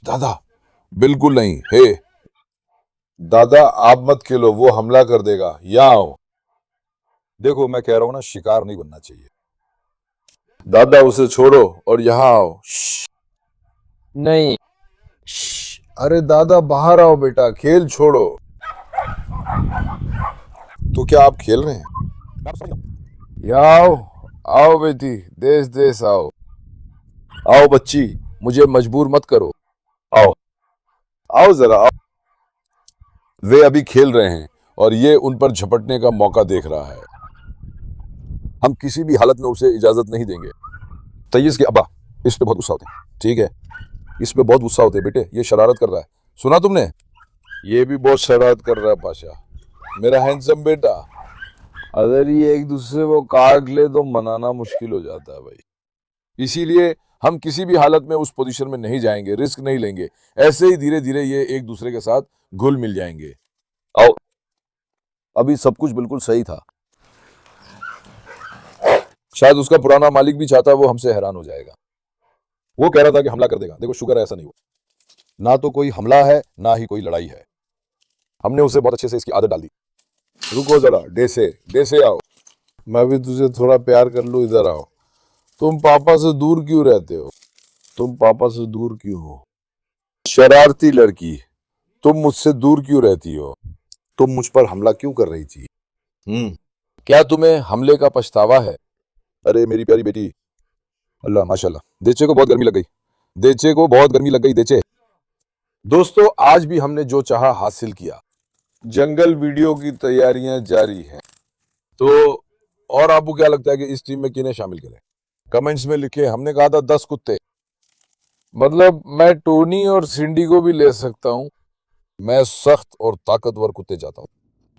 दादा बिल्कुल नहीं। हे दादा, आप मत खेलो, वो हमला कर देगा। या आओ। देखो मैं कह रहा हूं ना, शिकार नहीं बनना चाहिए। दादा उसे छोड़ो और यहां आओ। नहीं। अरे दादा बाहर आओ बेटा, खेल छोड़ो। तो क्या आप खेल रहे हैं? या आओ बेटी, देश आओ। आओ बच्ची, मुझे मजबूर मत करो। आओ जरा आओ। वे अभी खेल रहे हैं और ये उन पर झपटने का मौका देख रहा है। हम किसी भी हालत में उसे इजाजत नहीं देंगे। तय्यज के अब्बा इस पे बहुत गुस्सा होते हैं। ठीक है, इस पे बहुत गुस्सा होते हैं बेटे, ये शरारत कर रहा है। सुना तुमने? ये भी बहुत शरारत कर रहा है पाशा, मेरा हैंडसम बेटा। अगर ये एक दूसरे को काट ले तो मनाना मुश्किल हो जाता है भाई। इसीलिए हम किसी भी हालत में उस पोजीशन में नहीं जाएंगे, रिस्क नहीं लेंगे। ऐसे ही धीरे धीरे ये एक दूसरे के साथ घुल मिल जाएंगे। आओ। अभी सब कुछ बिल्कुल सही था। शायद उसका पुराना मालिक भी चाहता वो हमसे हैरान हो जाएगा। वो कह रहा था कि हमला कर देगा। देखो शुक्र है ऐसा नहीं हुआ। ना तो कोई हमला है ना ही कोई लड़ाई है। हमने उसे बहुत अच्छे से इसकी आदत डाल दी। रुको जरा, डेसे आओ। मैं भी तुझे थोड़ा प्यार कर लूं, इधर आओ। तुम पापा से दूर क्यों रहते हो? तुम पापा से दूर क्यों हो? शरारती लड़की, तुम मुझसे दूर क्यों रहती हो? तुम मुझ पर हमला क्यों कर रही थी? क्या तुम्हें हमले का पछतावा है? अरे मेरी प्यारी बेटी, अल्लाह माशाल्लाह। देचे को बहुत गर्मी लग गई। देचे। दोस्तों आज भी हमने जो चाहा हासिल किया। जंगल वीडियो की तैयारियां जारी हैं। तो और आपको क्या लगता है कि इस टीम में किन्हें शामिल करें? कमेंट्स में लिखे। हमने कहा था 10 कुत्ते, मतलब मैं टोनी और सिंडी को भी ले सकता हूं। मैं सख्त और ताकतवर कुत्ते चाहता हूं।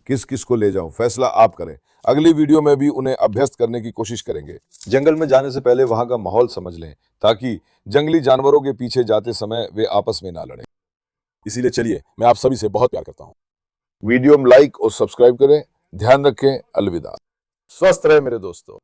किस किस को ले जाऊं, फैसला आप करें। अगली वीडियो में भी उन्हें अभ्यस्त करने की कोशिश करेंगे। जंगल में जाने से पहले वहां का माहौल समझ लें, ताकि जंगली जानवरों के पीछे जाते समय वे आपस में ना लड़ें। इसीलिए चलिए, मैं आप सभी से बहुत प्यार करता हूं। वीडियो में लाइक और सब्सक्राइब करें। ध्यान रखें। अलविदा। स्वस्थ रहे मेरे दोस्तों।